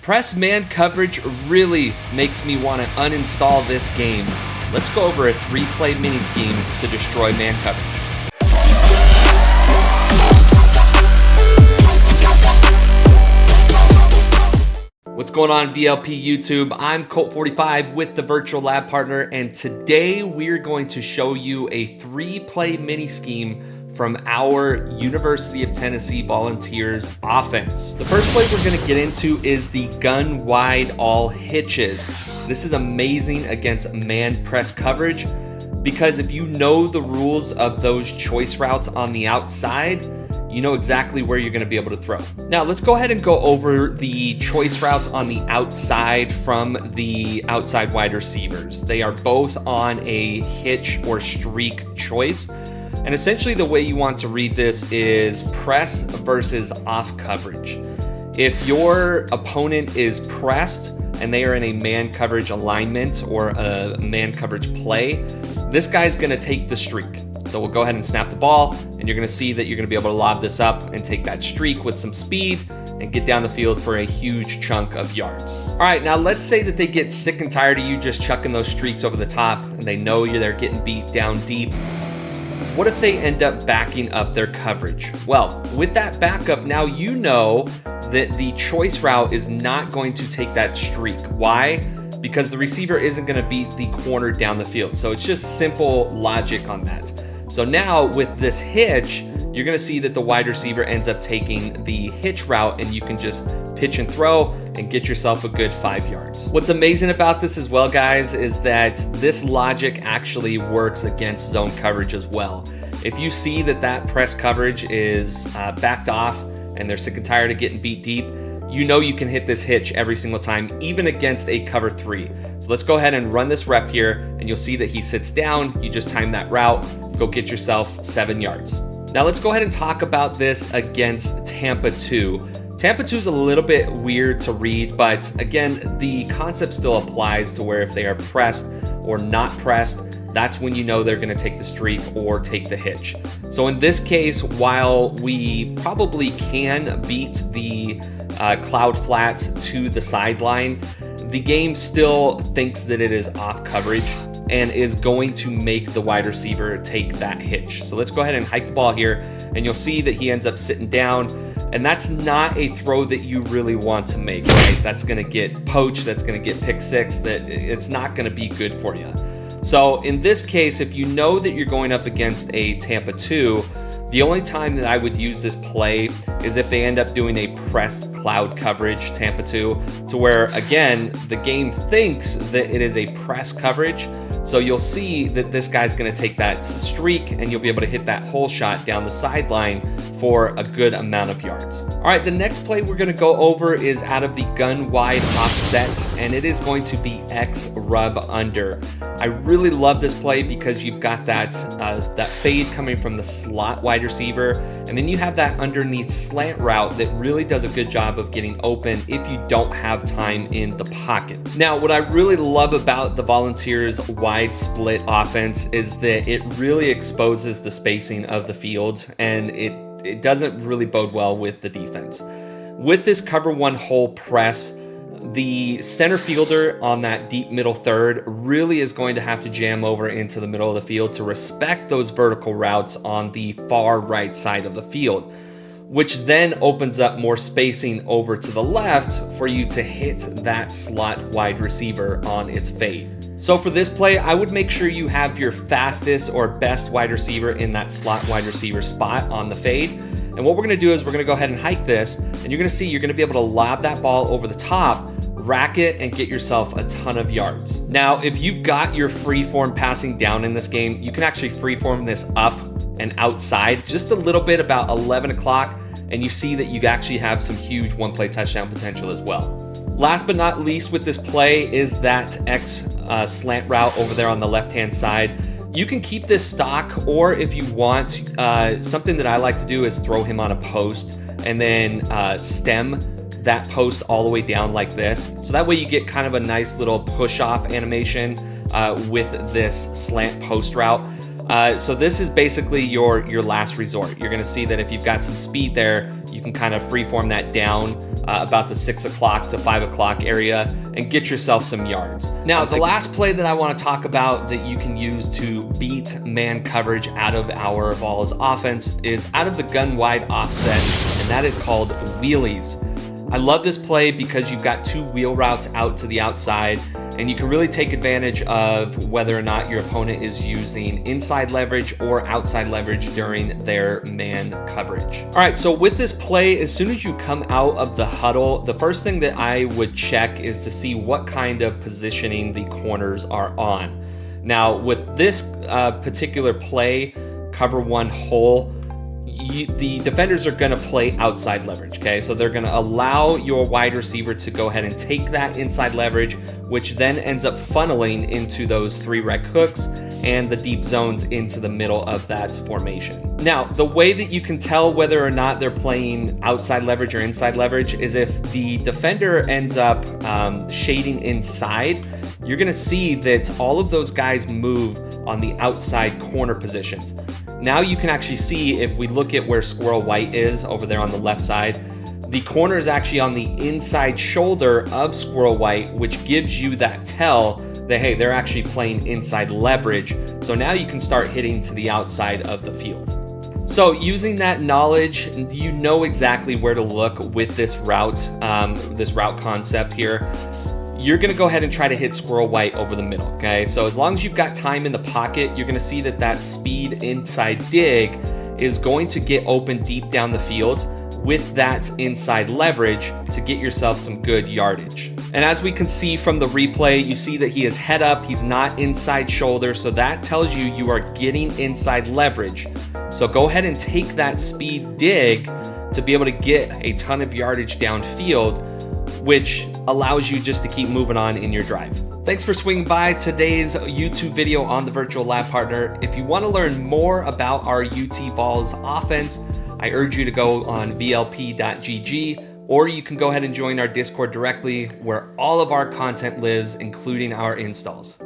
Press man coverage really makes me want to uninstall this game. Let's go over a 3-play mini scheme to destroy man coverage. What's going on, VLP YouTube? I'm Colt45 with the Virtual Lab Partner, and today we're going to show you a 3-play mini scheme from our University of Tennessee Volunteers offense. The first play we're gonna get into is the gun wide all hitches. This is amazing against man press coverage because if you know the rules of those choice routes on the outside, you know exactly where you're gonna be able to throw. Now let's go ahead and go over the choice routes on the outside from the outside wide receivers. They are both on a hitch or streak choice. And essentially the way you want to read this is press versus off coverage. If your opponent is pressed and they are in a man coverage alignment or a man coverage play, this guy's gonna take the streak. So we'll go ahead and snap the ball, and you're gonna see that you're gonna be able to lob this up and take that streak with some speed and get down the field for a huge chunk of yards. All right, now let's say that they get sick and tired of you just chucking those streaks over the top and they know you're there getting beat down deep. What if they end up backing up their coverage? Well, with that backup, now you know that the choice route is not going to take that streak. Why? Because the receiver isn't going to beat the corner down the field. So it's just simple logic on that. So now with this hitch, you're going to see that the wide receiver ends up taking the hitch route, and you can just pitch and throw and get yourself a good 5 yards. What's amazing about this as well, guys, is that this logic actually works against zone coverage as well. If you see that that press coverage is backed off and they're sick and tired of getting beat deep, you know you can hit this hitch every single time, even against a cover 3. So let's go ahead and run this rep here, and you'll see that he sits down. You just time that route, go get yourself 7 yards. Now let's go ahead and talk about this against Tampa 2. Tampa 2 is a little bit weird to read, but again, the concept still applies to where if they are pressed or not pressed, that's when you know they're gonna take the streak or take the hitch. So in this case, while we probably can beat the cloud flat to the sideline, the game still thinks that it is off coverage and is going to make the wide receiver take that hitch. So let's go ahead and hike the ball here, and you'll see that he ends up sitting down, and that's not a throw that you really want to make, right? That's gonna get poached, that's gonna get pick six, that it's not gonna be good for you. So in this case, if you know that you're going up against a Tampa 2, the only time that I would use this play is if they end up doing a pressed cloud coverage, Tampa 2, to where, again, the game thinks that it is a press coverage. So you'll see that this guy's gonna take that streak, and you'll be able to hit that hole shot down the sideline for a good amount of yards. All right, the next play we're gonna go over is out of the gun wide offset, and it is going to be X rub under. I really love this play because you've got that fade coming from the slot wide receiver, and then you have that underneath slant route that really does a good job of getting open if you don't have time in the pocket. Now, what I really love about the Volunteers wide split offense is that it really exposes the spacing of the field, and it doesn't really bode well with the defense. With this cover 1 hole press, the center fielder on that deep middle third really is going to have to jam over into the middle of the field to respect those vertical routes on the far right side of the field, which then opens up more spacing over to the left for you to hit that slot wide receiver on its fade. So for this play, I would make sure you have your fastest or best wide receiver in that slot wide receiver spot on the fade. And what we're gonna do is we're gonna go ahead and hike this, and you're gonna see you're gonna be able to lob that ball over the top, rack it, and get yourself a ton of yards. Now, if you've got your freeform passing down in this game, you can actually freeform this up and outside just a little bit, about 11 o'clock, and you see that you actually have some huge one-play touchdown potential as well. Last but not least with this play is that X slant route over there on the left-hand side. You can keep this stock, or if you want, something that I like to do is throw him on a post and then stem that post all the way down like this. So that way you get kind of a nice little push-off animation with this slant post route. So this is basically your last resort. You're gonna see that if you've got some speed there, you can kind of freeform that down about the 6 o'clock to 5 o'clock area and get yourself some yards. Now, the last play that I want to talk about that you can use to beat man coverage out of our Vols offense is out of the gun wide offset, and that is called wheelies. I love this play because you've got 2 wheel routes out to the outside, and you can really take advantage of whether or not your opponent is using inside leverage or outside leverage during their man coverage. All right, so with this play, as soon as you come out of the huddle, the first thing that I would check is to see what kind of positioning the corners are on. Now, with this particular play, cover 1 hole, the defenders are going to play outside leverage, okay? So they're going to allow your wide receiver to go ahead and take that inside leverage, which then ends up funneling into those 3 rec hooks and the deep zones into the middle of that formation. Now, the way that you can tell whether or not they're playing outside leverage or inside leverage is if the defender ends up shading inside, you're going to see that all of those guys move on the outside corner positions. Now you can actually see, if we look at where Squirrel White is over there on the left side, the corner is actually on the inside shoulder of Squirrel White, which gives you that tell that, hey, they're actually playing inside leverage. So now you can start hitting to the outside of the field. So using that knowledge, you know exactly where to look with this route concept here. You're gonna go ahead and try to hit Squirrel White over the middle, okay? So as long as you've got time in the pocket, you're gonna see that that speed inside dig is going to get open deep down the field with that inside leverage to get yourself some good yardage. And as we can see from the replay, you see that he is head up, he's not inside shoulder, so that tells you you are getting inside leverage. So go ahead and take that speed dig to be able to get a ton of yardage downfield, which allows you just to keep moving on in your drive. Thanks for swinging by today's YouTube video on the Virtual Lab Partner. If you want to learn more about our UT Vols offense, I urge you to go on vlp.gg, or you can go ahead and join our Discord directly, where all of our content lives, including our installs.